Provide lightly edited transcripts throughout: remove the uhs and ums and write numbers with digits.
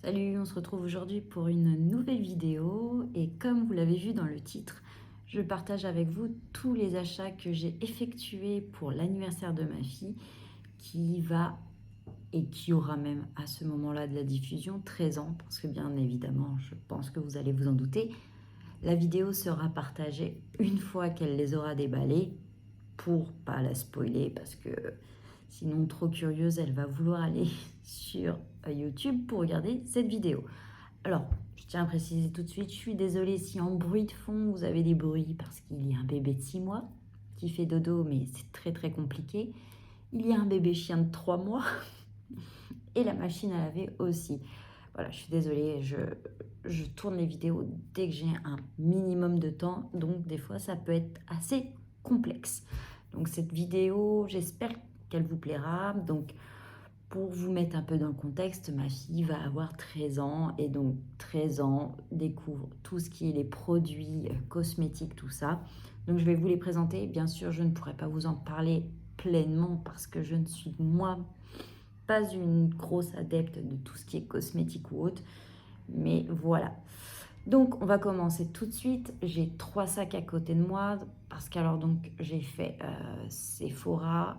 Salut, on se retrouve aujourd'hui pour une nouvelle vidéo et comme vous l'avez vu dans le titre, je partage avec vous tous les achats que j'ai effectués pour l'anniversaire de ma fille qui va et qui aura même à ce moment-là de la diffusion 13 ans parce que bien évidemment, je pense que vous allez vous en douter, la vidéo sera partagée une fois qu'elle les aura déballés pour pas la spoiler parce que sinon trop curieuse, elle va vouloir aller sur YouTube pour regarder cette vidéo. Alors, je tiens à préciser tout de suite, je suis désolée si en bruit de fond vous avez des bruits parce qu'il y a un bébé de 6 mois qui fait dodo, mais c'est très très compliqué. Il y a un bébé chien de 3 mois et la machine à laver aussi. Voilà, je suis désolée, je tourne les vidéos dès que j'ai un minimum de temps, donc des fois ça peut être assez complexe. Donc cette vidéo, j'espère qu'elle vous plaira. Donc pour vous mettre un peu dans le contexte, ma fille va avoir 13 ans et donc 13 ans découvre tout ce qui est les produits cosmétiques, tout ça. Donc je vais vous les présenter. Bien sûr, je ne pourrai pas vous en parler pleinement parce que je ne suis moi pas une grosse adepte de tout ce qui est cosmétique ou autre. Mais voilà. Donc on va commencer tout de suite. J'ai 3 sacs à côté de moi parce qu'alors donc j'ai fait Sephora,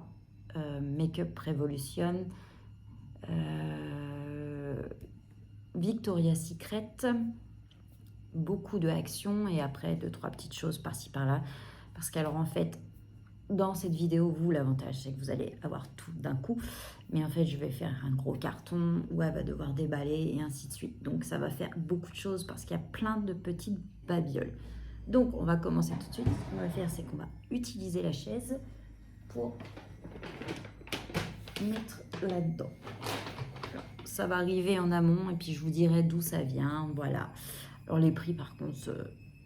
Makeup Revolution, Victoria's Secret, beaucoup de actions et après 2-3 petites choses par-ci par-là. Parce qu'alors en fait, dans cette vidéo, vous, l'avantage c'est que vous allez avoir tout d'un coup. Mais en fait, je vais faire un gros carton où elle va devoir déballer et ainsi de suite. Donc ça va faire beaucoup de choses parce qu'il y a plein de petites babioles. Donc on va commencer tout de suite. Ce qu'on va faire, c'est qu'on va utiliser la chaise pour mettre là-dedans. Ça va arriver en amont et puis je vous dirai d'où ça vient, voilà. Alors les prix par contre,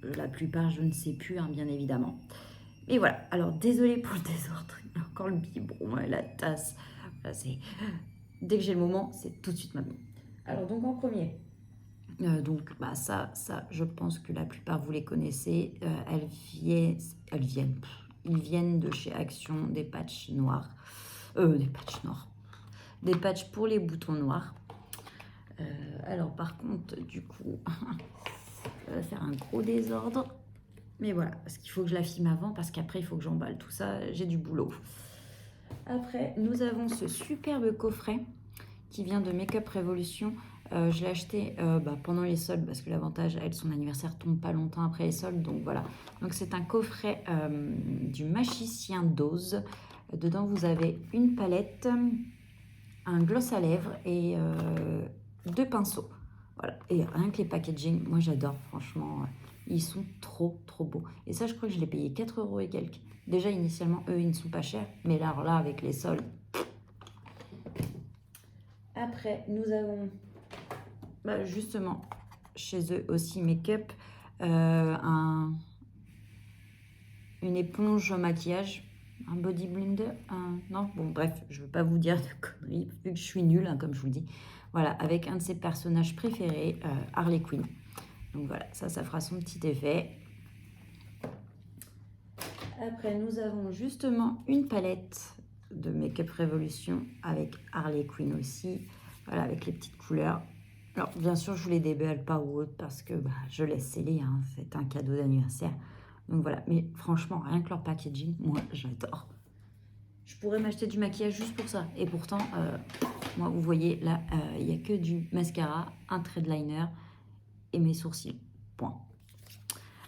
la plupart je ne sais plus, hein, bien évidemment. Mais voilà, alors désolé pour le désordre, il y a encore le biberon et la tasse. Voilà, dès que j'ai le moment, c'est tout de suite maintenant. Alors donc en premier, ça, je pense que la plupart vous les connaissez. Ils viennent de chez Action, des patchs noirs. Des patchs noirs. Des patchs pour les boutons noirs. Alors par contre, du coup, ça va faire un gros désordre. Mais voilà, parce qu'il faut que je la filme avant, parce qu'après, il faut que j'emballe tout ça. J'ai du boulot. Après, nous avons ce superbe coffret qui vient de Makeup Revolution. Je l'ai acheté pendant les soldes, parce que l'avantage, elle, son anniversaire tombe pas longtemps après les soldes. Donc voilà. Donc c'est un coffret du magicien d'Oz. Dedans, vous avez une palette, un gloss à lèvres et 2 pinceaux. Voilà. Et rien que les packaging, moi j'adore, franchement. Ils sont trop beaux. Et ça, je crois que je l'ai payé 4 € et quelques. Déjà, initialement, eux, ils ne sont pas chers. Mais là, alors là, avec les soldes. Après, nous avons, justement, chez eux aussi, Make-up, une éponge maquillage, un body blender, non, bon, bref, je ne veux pas vous dire de conneries, vu que je suis nulle, hein, comme je vous le dis. Voilà, avec un de ses personnages préférés, Harley Quinn. Donc voilà, ça fera son petit effet. Après, nous avons justement une palette de Makeup Revolution avec Harley Quinn aussi. Voilà, avec les petites couleurs. Alors, bien sûr, je vous les déballe pas ou autre parce que je laisse sceller. Hein, c'est un cadeau d'anniversaire. Donc voilà, mais franchement, rien que leur packaging, moi, j'adore. Je pourrais m'acheter du maquillage juste pour ça. Et pourtant, moi, vous voyez, là, il n'y a que du mascara, un trait de liner et mes sourcils. Point.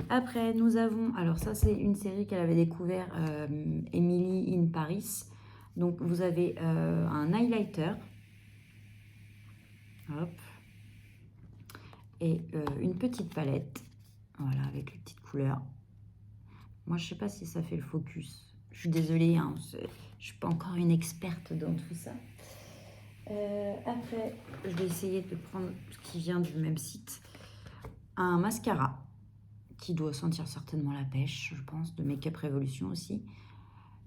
Après, nous avons, alors ça c'est une série qu'elle avait découvert, Emily in Paris. Donc vous avez un highlighter, hop, et une petite palette, voilà, avec les petites couleurs. Moi je sais pas si ça fait le focus, je suis désolée, hein, je suis pas encore une experte dans tout ça. Après, je vais essayer de prendre ce qui vient du même site, un mascara qui doit sentir certainement la pêche, je pense, de Makeup Revolution aussi.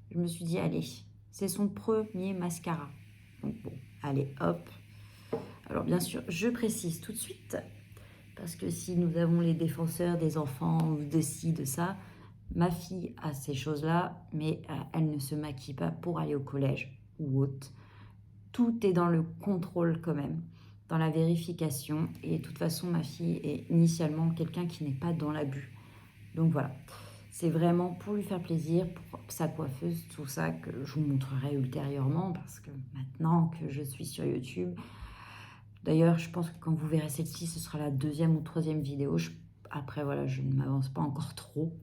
Je me suis dit, allez, c'est son premier mascara. Donc bon, allez, hop. Alors bien sûr, je précise tout de suite, parce que si nous avons les défenseurs des enfants, ou de ci, de ça, ma fille a ces choses-là, mais elle ne se maquille pas pour aller au collège ou autre. Tout est dans le contrôle quand même. dans la vérification. Et de toute façon, ma fille est initialement quelqu'un qui n'est pas dans l'abus. Donc voilà, c'est vraiment pour lui faire plaisir, pour sa coiffeuse, tout ça, que je vous montrerai ultérieurement, parce que maintenant que je suis sur YouTube, d'ailleurs, je pense que quand vous verrez celle-ci, ce sera la 2e ou 3e vidéo. Après, voilà, je ne m'avance pas encore trop.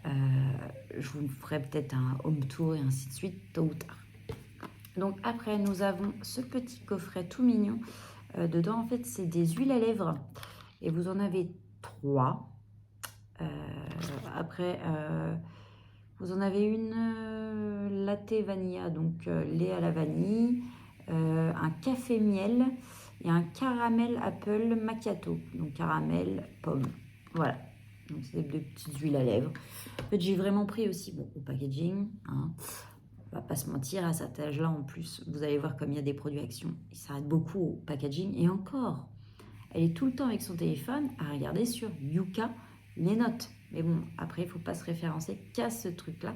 Je vous ferai peut-être un home tour et ainsi de suite, tôt ou tard. Donc après, nous avons ce petit coffret tout mignon. Dedans, en fait, c'est des huiles à lèvres. Et vous en avez 3. Après, vous en avez une latte vanilla, donc lait à la vanille, un café miel et un caramel apple macchiato, donc caramel pomme. Voilà, donc c'est des petites huiles à lèvres. En fait, j'ai vraiment pris aussi au packaging, hein. On va pas se mentir, à cet âge-là, en plus, vous allez voir comme il y a des produits Action. Il s'arrête beaucoup au packaging. Et encore, elle est tout le temps avec son téléphone à regarder sur Yuka les notes. Mais bon, après, il ne faut pas se référencer qu'à ce truc-là.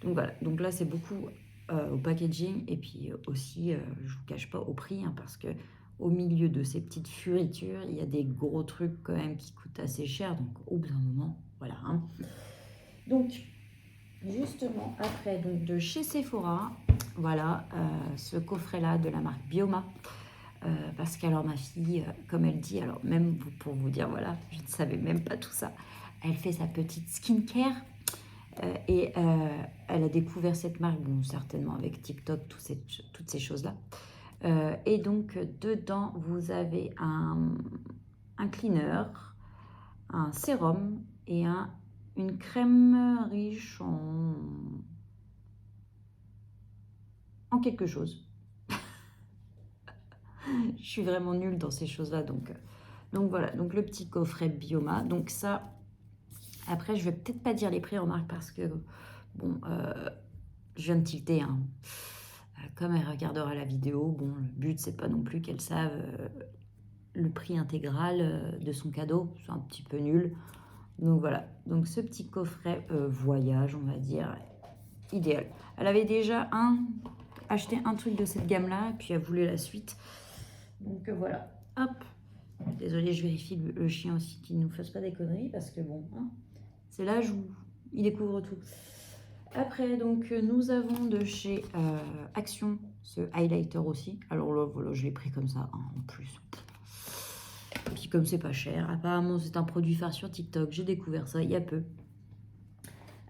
Donc voilà, donc là, c'est beaucoup au packaging. Et puis aussi, je ne vous cache pas, au prix, hein, parce que au milieu de ces petites furitures, il y a des gros trucs quand même qui coûtent assez cher. Donc au bout d'un moment, voilà. Hein. Donc... Justement, après, donc de chez Sephora, voilà, ce coffret-là de la marque Bioma. Parce qu'alors ma fille, comme elle dit, alors même pour vous dire, voilà, je ne savais même pas tout ça, elle fait sa petite skincare et elle a découvert cette marque, bon, certainement avec TikTok, toutes ces choses-là. Et donc, dedans, vous avez un cleaner, un sérum et une crème riche en quelque chose. Je suis vraiment nulle dans ces choses-là, donc voilà. Donc le petit coffret Bioma. Donc ça, après, je vais peut-être pas dire les prix en marque parce que, bon, je viens de tilter, hein. Comme elle regardera la vidéo, bon, le but, c'est pas non plus qu'elle sache le prix intégral de son cadeau. C'est un petit peu nul. Donc voilà, donc ce petit coffret voyage, on va dire, idéal. Elle avait déjà acheté un truc de cette gamme-là, puis elle voulait la suite. Donc voilà, hop. Désolée, je vérifie le chien aussi qu'il ne nous fasse pas des conneries, parce que bon, hein, c'est l'âge où il découvre tout. Après, donc, nous avons de chez Action ce highlighter aussi. Alors là, voilà, je l'ai pris comme ça, hein, en plus. Et puis comme c'est pas cher, apparemment c'est un produit phare sur TikTok, j'ai découvert ça il y a peu.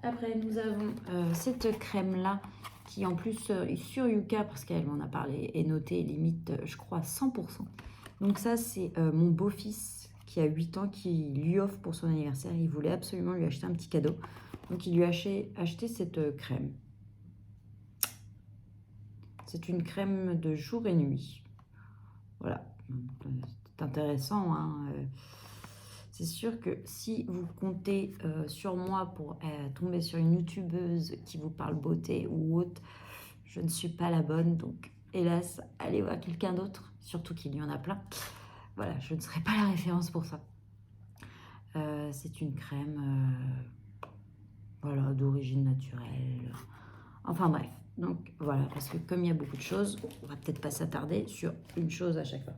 Après nous avons cette crème là qui en plus est sur Yuka parce qu'elle m'en a parlé et notée limite je crois 100%. Donc ça c'est mon beau-fils qui a 8 ans qui lui offre pour son anniversaire, il voulait absolument lui acheter un petit cadeau. Donc il lui a acheté cette crème. C'est une crème de jour et nuit. Voilà. C'est intéressant, hein. C'est sûr que si vous comptez sur moi pour tomber sur une youtubeuse qui vous parle beauté ou autre, je ne suis pas la bonne, donc hélas, allez voir quelqu'un d'autre, surtout qu'il y en a plein. Voilà, je ne serai pas la référence pour ça. C'est une crème voilà, d'origine naturelle. Enfin bref, donc voilà, parce que comme il y a beaucoup de choses, on va peut-être pas s'attarder sur une chose à chaque fois.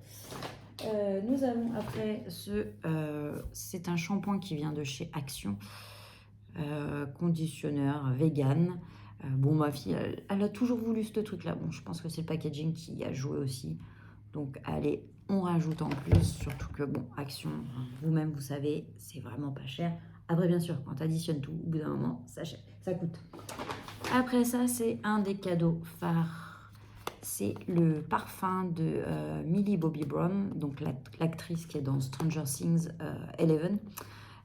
Nous avons après c'est un shampoing qui vient de chez Action, conditionneur vegan. Bon, ma fille, elle a toujours voulu ce truc-là. Bon, je pense que c'est le packaging qui a joué aussi. Donc, allez, on rajoute en plus, surtout que, bon, Action, vous-même, vous savez, c'est vraiment pas cher. Après, bien sûr, quand tu additionnes tout, au bout d'un moment, ça coûte. Après ça, c'est un des cadeaux phares. C'est le parfum de Millie Bobby Brown, donc l'actrice qui est dans Stranger Things 11,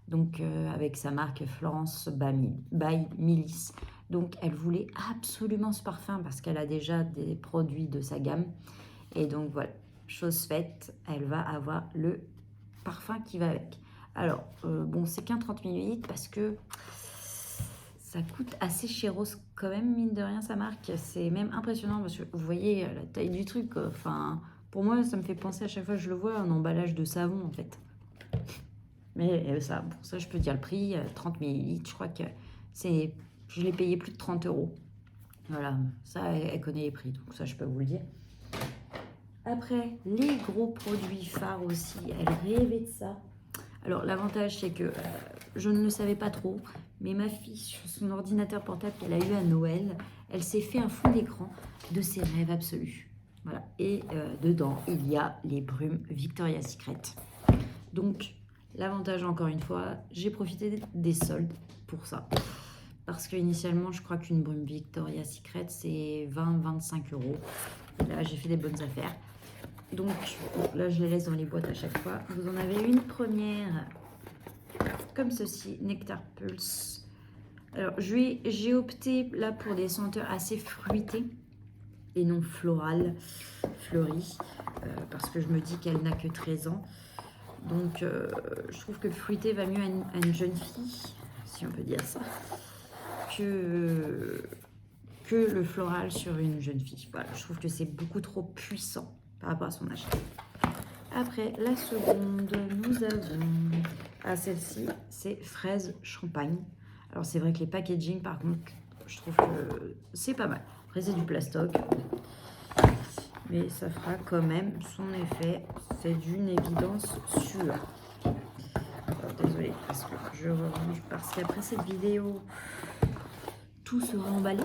donc avec sa marque Florence by Millis. Donc elle voulait absolument ce parfum parce qu'elle a déjà des produits de sa gamme. Et donc voilà, chose faite, elle va avoir le parfum qui va avec. Alors, bon, c'est qu'un 30 ml parce que ça coûte assez chéros quand même, mine de rien, sa marque. C'est même impressionnant parce que vous voyez la taille du truc. Enfin, pour moi, ça me fait penser à chaque fois que je le vois, un emballage de savon en fait. Mais ça, pour ça, je peux dire le prix, 30 ml. Je crois que je l'ai payé plus de 30 €. Voilà, ça, elle connaît les prix, donc ça, je peux vous le dire. Après, les gros produits phares aussi, elle rêvait de ça. Alors, l'avantage, c'est que je ne le savais pas trop, mais ma fille, sur son ordinateur portable qu'elle a eu à Noël, elle s'est fait un fond d'écran de ses rêves absolus. Voilà. Et dedans, il y a les brumes Victoria's Secret. Donc, l'avantage, encore une fois, j'ai profité des soldes pour ça. Parce qu'initialement, je crois qu'une brume Victoria's Secret, c'est 20-25 euros. Là, j'ai fait des bonnes affaires. Donc, là, je les laisse dans les boîtes à chaque fois. Vous en avez une première, comme ceci, Nectar Pulse. Alors, j'ai opté là pour des senteurs assez fruitées et non florales, fleuries, parce que je me dis qu'elle n'a que 13 ans. Donc, je trouve que le fruité va mieux à une jeune fille, si on peut dire ça, que le floral sur une jeune fille. Voilà, je trouve que c'est beaucoup trop puissant par rapport à son âge. Après, la seconde, nous avons... celle-ci, c'est fraise champagne. Alors, c'est vrai que les packaging, par contre, je trouve que c'est pas mal. Après, c'est du plastoc. Mais ça fera quand même son effet. C'est d'une évidence sûre. Alors, désolée, parce que je rerange. Parce qu'après cette vidéo, tout sera emballé.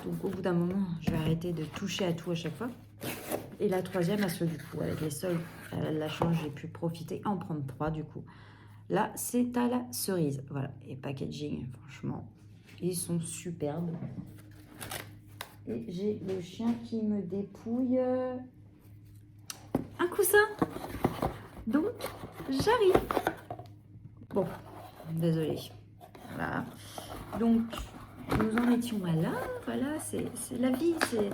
Donc, au bout d'un moment, je vais arrêter de toucher à tout à chaque fois. Et la troisième, parce que du coup, avec les soldes, elle la change, j'ai pu profiter, en prendre 3 du coup. Là, c'est à la cerise. Voilà. Et packaging, franchement, ils sont superbes. Et j'ai le chien qui me dépouille un coussin. Donc, j'arrive. Bon, désolée. Voilà. Donc, nous en étions à là. Voilà, c'est la vie, c'est...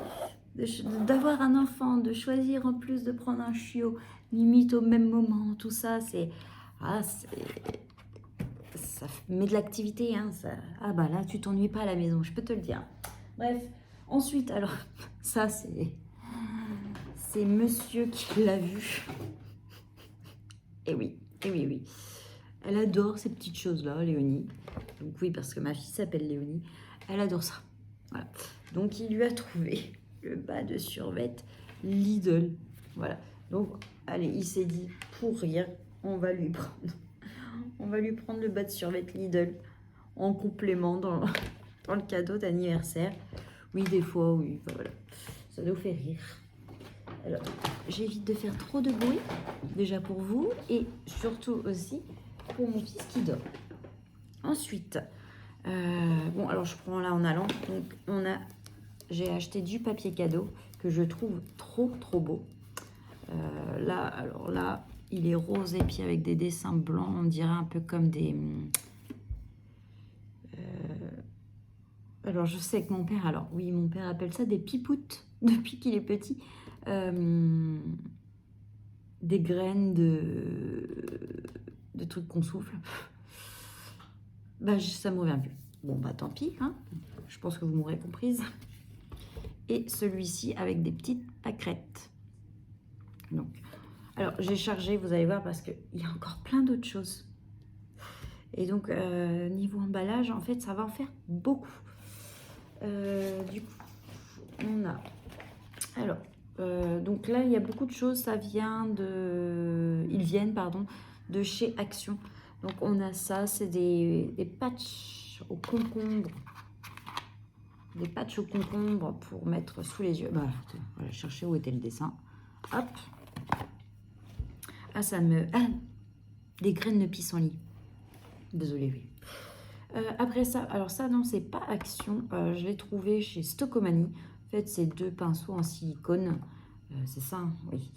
d'avoir un enfant, de choisir en plus de prendre un chiot, limite au même moment, tout ça, c'est... ça met de l'activité, hein, ça... Ah bah là, tu t'ennuies pas à la maison, je peux te le dire. Bref, ensuite, alors, ça, c'est monsieur qui l'a vu. Et oui, et oui, oui. Elle adore ces petites choses-là, Léonie. Donc oui, parce que ma fille s'appelle Léonie. Elle adore ça. Voilà. Donc, il lui a trouvé le bas de survêt Lidl. Voilà. Donc, allez, il s'est dit, pour rire, on va lui prendre le bas de survêt Lidl en complément dans le cadeau d'anniversaire. Oui, des fois, oui. Voilà. Ça nous fait rire. Alors, j'évite de faire trop de bruit, déjà pour vous, et surtout aussi pour mon fils qui dort. Ensuite, bon, alors je prends là en allant. Donc, j'ai acheté du papier cadeau que je trouve trop beau. Là, alors là, il est rose et puis avec des dessins blancs, on dirait un peu comme des... alors, je sais que mon père, alors oui, mon père appelle ça des pipoutes depuis qu'il est petit. Des graines de trucs qu'on souffle. Bah, ça me revient plus. Bon, bah tant pis, hein. Je pense que vous m'aurez comprise. Et celui-ci avec des petites pâquerettes. Donc, alors j'ai chargé, vous allez voir, parce qu'il y a encore plein d'autres choses. Et donc, niveau emballage, en fait, ça va en faire beaucoup. Du coup, on a... Alors, donc là, il y a beaucoup de choses. Ils viennent, pardon, de chez Action. Donc, on a ça, c'est des patchs au concombre. Des patchs au concombre pour mettre sous les yeux. Bah, voilà, chercher où était le dessin. Hop. Ah, des graines de pissenlit. Désolée, oui. Après ça, alors ça, non, c'est pas Action. Je l'ai trouvé chez Stockomanie. En fait, c'est 2 pinceaux en silicone. C'est ça, hein, oui.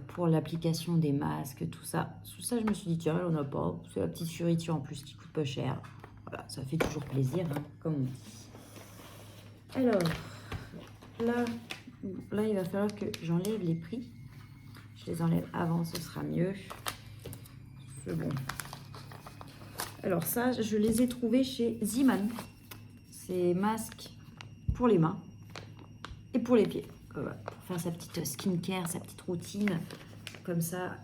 Pour l'application des masques, tout ça. Tout ça, je me suis dit, tiens, on n'a pas. C'est la petite fioriture en plus qui coûte pas cher. Voilà, ça fait toujours plaisir, hein, comme on dit. Alors, là, il va falloir que j'enlève les prix. Je les enlève avant, ce sera mieux. C'est bon. Alors ça, je les ai trouvés chez Ziman. C'est masques pour les mains et pour les pieds. Voilà, pour faire sa petite skincare, sa petite routine. Comme ça,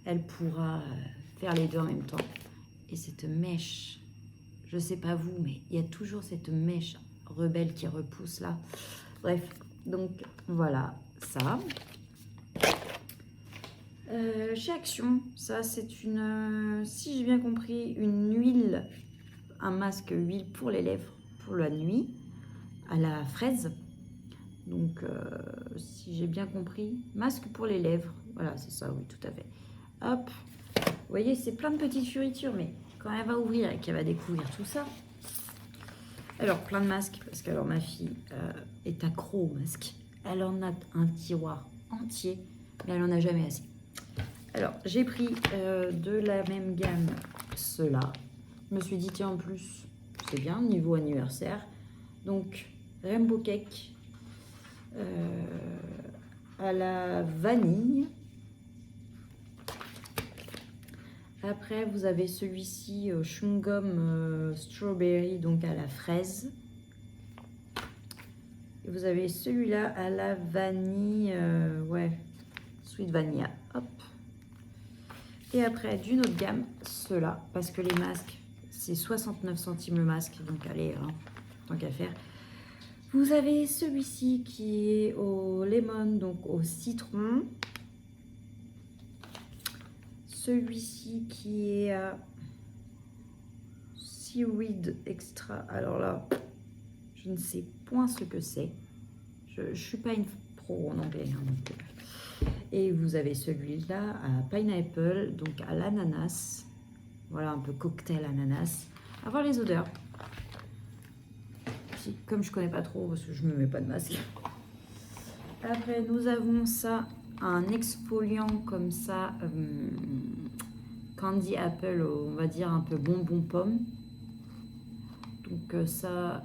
elle pourra faire les deux en même temps. Et cette mèche, je sais pas vous, mais il y a toujours cette mèche rebelle qui repousse là. Bref, donc voilà, ça. Chez Action, ça c'est une, si j'ai bien compris, une huile, un masque huile pour les lèvres pour la nuit à la fraise. Donc si j'ai bien compris, masque pour les lèvres, voilà c'est ça, oui tout à fait. Hop, vous voyez c'est plein de petites fioritures, mais quand elle va ouvrir et qu'elle va découvrir tout ça, alors plein de masques, parce que alors ma fille est accro aux masques, elle en a un tiroir entier, mais elle en a jamais assez. Alors, j'ai pris de la même gamme ceux-là. Je me suis dit, tiens, en plus, c'est bien, niveau anniversaire. Donc, Rainbow Cake à la vanille. Après, vous avez celui-ci, chewing gum strawberry, donc à la fraise. Et vous avez celui-là à la vanille, ouais, sweet vanilla. Hop. Et après, d'une autre gamme, ceux-là, parce que les masques, c'est 69 centimes le masque, donc allez, hein, tant qu'à faire. Vous avez celui-ci qui est au lemon, donc au citron. Celui-ci qui est à seaweed extra. Alors là, je ne sais point ce que c'est. Je ne suis pas une pro en anglais. Hein, donc, et vous avez celui-là à pineapple, donc à l'ananas. Voilà, un peu cocktail ananas. À voir les odeurs. Comme je connais pas trop, parce que je me mets pas de masque. Après, nous avons ça, un exfoliant comme ça, candy apple, on va dire un peu bonbon pomme. Donc ça,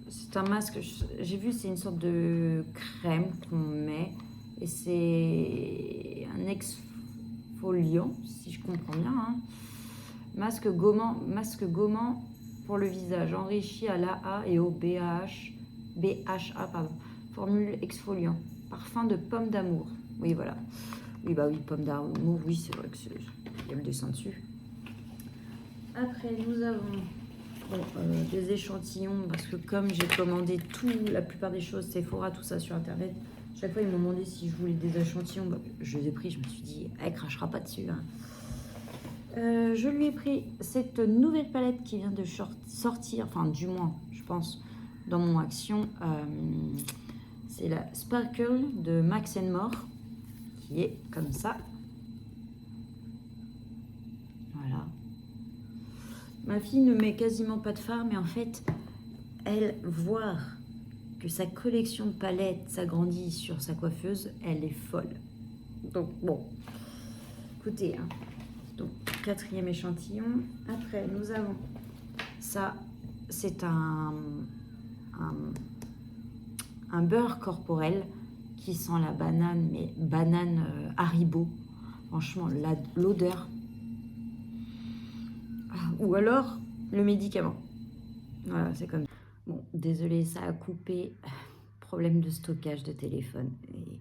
c'est un masque, j'ai vu, c'est une sorte de crème qu'on met. Et c'est un exfoliant, si je comprends bien. Hein. Masque gommant pour le visage, enrichi à l'AA et au BHA, pardon. Formule exfoliant. Parfum de pomme d'amour. Oui, voilà. Oui, bah oui, pomme d'amour, oui, c'est vrai que il y a le dessin dessus. Après, nous avons des échantillons, parce que comme j'ai commandé la plupart des choses, Sephora, tout ça sur Internet, chaque fois, ils m'ont demandé si je voulais des échantillons. Bah, je les ai pris, je me suis dit, elle crachera pas dessus. Hein. Je lui ai pris cette nouvelle palette qui vient de sortir, enfin du moins, je pense, dans mon action. C'est la Sparkle de Max More, qui est comme ça. Voilà. Ma fille ne met quasiment pas de fard, mais en fait, elle, voir que sa collection de palettes s'agrandit sur sa coiffeuse, elle est folle. Donc bon, écoutez, hein. Donc, 4e échantillon. Après, nous avons ça. C'est un beurre corporel qui sent la banane, mais banane Haribo. Franchement, l'odeur. Ou alors, le médicament. Voilà, c'est comme ça. Bon, désolé, ça a coupé. Problème de stockage de téléphone. Et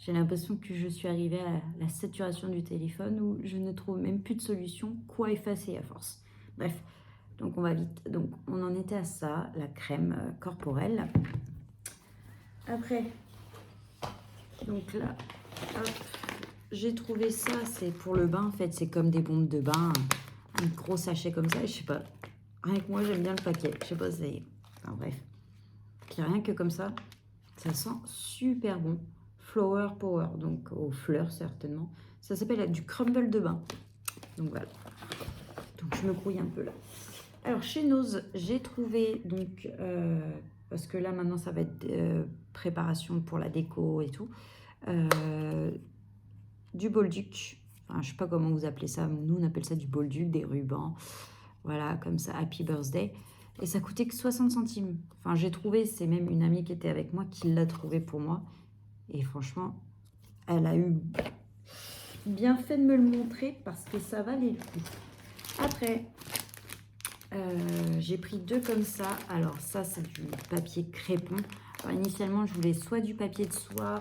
j'ai l'impression que je suis arrivée à la saturation du téléphone où je ne trouve même plus de solution, quoi effacer à force. Bref, donc on va vite. Donc on en était à ça, la crème corporelle. Après, donc là, hop, j'ai trouvé ça, c'est pour le bain en fait, c'est comme des bombes de bain, un gros sachet comme ça, je sais pas. Avec moi j'aime bien le paquet, je sais pas, c'est... Enfin bref, rien que comme ça, ça sent super bon. Flower Power, donc aux fleurs certainement. Ça s'appelle du crumble de bain. Donc voilà. Donc je me grouille un peu là. Alors chez Nose, j'ai trouvé donc parce que là maintenant ça va être préparation pour la déco et tout, du bolduc. Enfin je sais pas comment vous appelez ça. Nous on appelle ça du bolduc, des rubans. Voilà comme ça. Happy Birthday. Et ça coûtait que 60 centimes. Enfin j'ai trouvé, c'est même une amie qui était avec moi qui l'a trouvé pour moi. Et franchement, elle a eu bien fait de me le montrer parce que ça valait le coup. Après, j'ai pris 2 comme ça. Alors ça, c'est du papier crépon. Alors, initialement, je voulais soit du papier de soie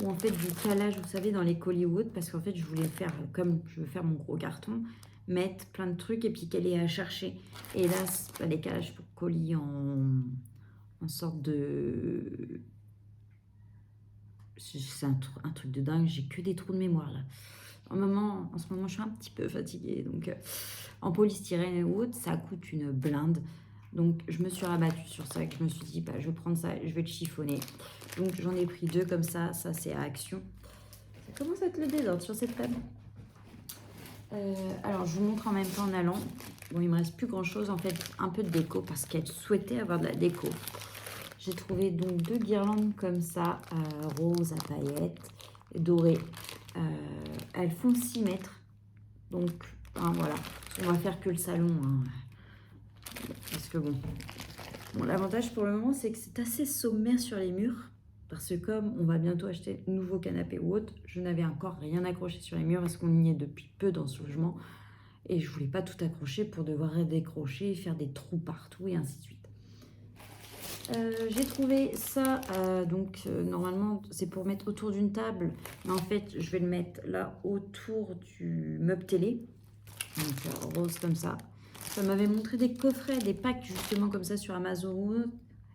ou en fait du calage, vous savez, dans les colis ou autres. Parce qu'en fait, je voulais faire, comme je veux faire mon gros carton, mettre plein de trucs et puis qu'elle ait à chercher. Et là, c'est pas les calages pour colis en sorte de c'est un truc de dingue, j'ai que des trous de mémoire là. En ce moment, je suis un petit peu fatiguée, donc en polystyrène ou autre, ça coûte une blinde. Donc, je me suis rabattue sur ça, que je me suis dit, bah, je vais prendre ça, je vais le chiffonner. Donc, j'en ai pris 2 comme ça c'est à Action. Ça commence à être le désordre sur cette table. Alors, je vous montre en même temps en allant. Bon, il me reste plus grand chose, en fait, un peu de déco, parce qu'elle souhaitait avoir de la déco. J'ai trouvé donc 2 guirlandes comme ça, roses à paillettes, dorées. Elles font 6 mètres. Donc, hein, voilà. On va faire que le salon. Hein. Parce que bon, l'avantage pour le moment, c'est que c'est assez sommaire sur les murs. Parce que comme on va bientôt acheter de nouveaux canapés ou autre, je n'avais encore rien accroché sur les murs parce qu'on y est depuis peu dans ce logement. Et je voulais pas tout accrocher pour devoir décrocher, faire des trous partout et ainsi de suite. J'ai trouvé ça, normalement c'est pour mettre autour d'une table, mais en fait je vais le mettre là autour du meuble télé, donc rose comme ça. Ça m'avait montré des coffrets, des packs justement comme ça sur Amazon,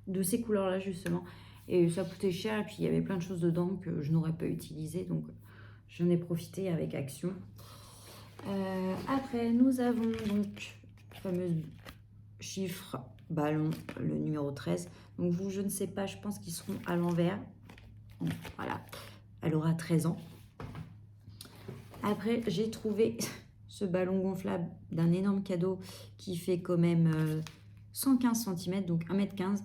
de ces couleurs là justement, et ça coûtait cher et puis il y avait plein de choses dedans que je n'aurais pas utilisé, donc j'en ai profité avec Action. Après nous avons donc le fameux chiffre ballon, le numéro 13. Donc vous, je ne sais pas, je pense qu'ils seront à l'envers. Voilà, elle aura 13 ans. Après, j'ai trouvé ce ballon gonflable d'un énorme cadeau qui fait quand même 115 cm, donc 1m15.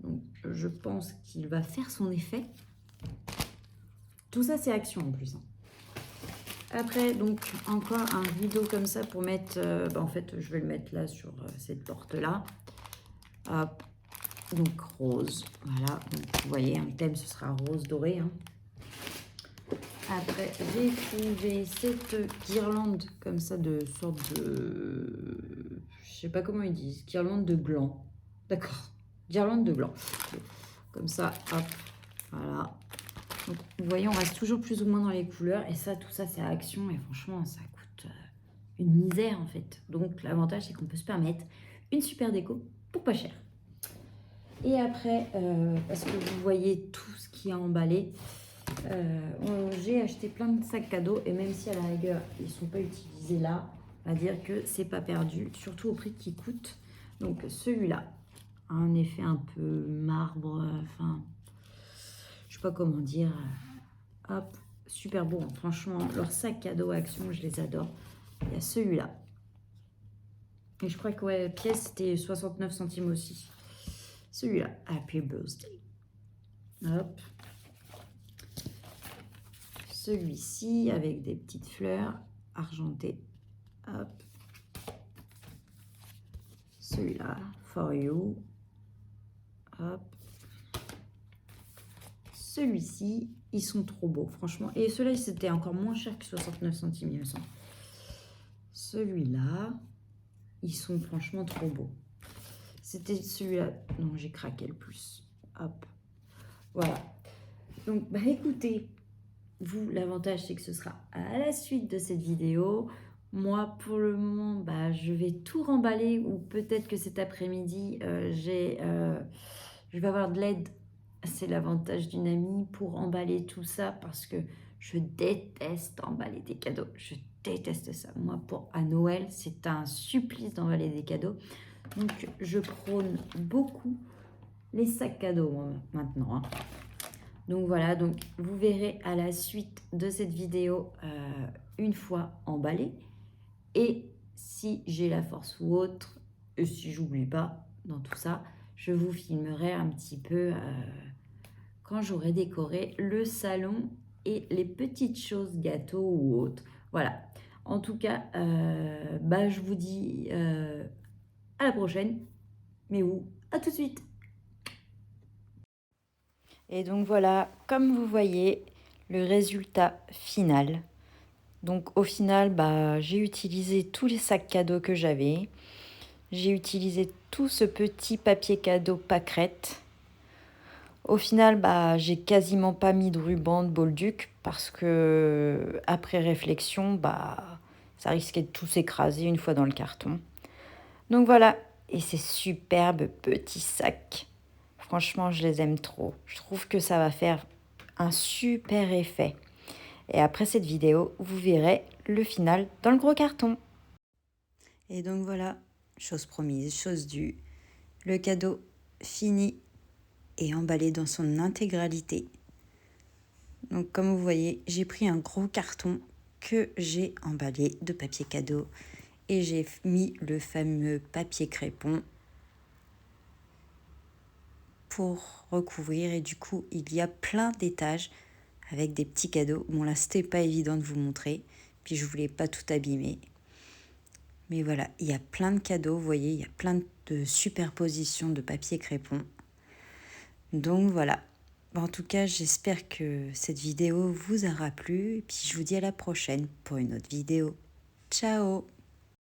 Donc je pense qu'il va faire son effet. Tout ça, c'est Action en plus. Hein. Après, donc, encore un rideau comme ça pour mettre... en fait, je vais le mettre là sur cette porte-là. Hop. Donc, rose. Voilà. Donc, vous voyez, un thème, ce sera rose doré. Hein. Après, j'ai trouvé cette guirlande comme ça de sorte de... Je sais pas comment ils disent. Guirlande de gland. D'accord. Guirlande de gland. Comme ça, hop. Voilà. Donc, vous voyez, on reste toujours plus ou moins dans les couleurs. Et ça, tout ça, c'est à Action. Et franchement, ça coûte une misère, en fait. Donc, l'avantage, c'est qu'on peut se permettre une super déco pour pas cher. Et après, parce que vous voyez tout ce qui est emballé, j'ai acheté plein de sacs cadeaux. Et même si, à la rigueur, ils ne sont pas utilisés là, on va dire que c'est pas perdu. Surtout au prix qu'il coûte. Donc, celui-là a un effet un peu marbre, enfin... je sais pas comment dire, hop, super beau, hein. Franchement, leurs sacs cadeaux Action, je les adore. Il y a celui-là. Et je crois que, ouais, pièce, c'était 69 centimes aussi. Celui-là, Happy Birthday. Hop. Celui-ci, avec des petites fleurs argentées. Hop. Celui-là, For You. Hop. Celui-ci, ils sont trop beaux, franchement. Et ceux-là, c'était encore moins cher que 69 centimes, il me semble. Celui-là, ils sont franchement trop beaux. C'était celui-là. Non, j'ai craqué le plus. Hop. Voilà. Donc, bah écoutez, vous, l'avantage, c'est que ce sera à la suite de cette vidéo. Moi, pour le moment, bah, je vais tout remballer. Ou peut-être que cet après-midi, je vais avoir de l'aide. C'est l'avantage d'une amie pour emballer tout ça parce que je déteste emballer des cadeaux. Je déteste ça. Moi, à Noël, c'est un supplice d'emballer des cadeaux. Donc, je prône beaucoup les sacs cadeaux moi, maintenant. Hein. Donc, voilà. Donc, vous verrez à la suite de cette vidéo une fois emballé. Et si j'ai la force ou autre, et si j'oublie pas dans tout ça, je vous filmerai un petit peu... quand j'aurai décoré le salon et les petites choses, gâteaux ou autres. Voilà. En tout cas, je vous dis à la prochaine. Mais où? À tout de suite. Et donc voilà, comme vous voyez, le résultat final. Donc au final, j'ai utilisé tous les sacs cadeaux que j'avais. J'ai utilisé tout ce petit papier cadeau pâquerette. Au final, j'ai quasiment pas mis de ruban de Bolduc parce que, après réflexion, ça risquait de tout s'écraser une fois dans le carton. Donc voilà, et ces superbes petits sacs. Franchement, je les aime trop. Je trouve que ça va faire un super effet. Et après cette vidéo, vous verrez le final dans le gros carton. Et donc voilà, chose promise, chose due. Le cadeau fini et emballé dans son intégralité. Donc comme vous voyez, j'ai pris un gros carton que j'ai emballé de papier cadeau et j'ai mis le fameux papier crépon pour recouvrir. Et du coup, il y a plein d'étages avec des petits cadeaux. Bon là, c'était pas évident de vous montrer, puis je voulais pas tout abîmer. Mais voilà, il y a plein de cadeaux, vous voyez, il y a plein de superpositions de papier crépon. Donc voilà. En tout cas, j'espère que cette vidéo vous aura plu. Et puis je vous dis à la prochaine pour une autre vidéo. Ciao!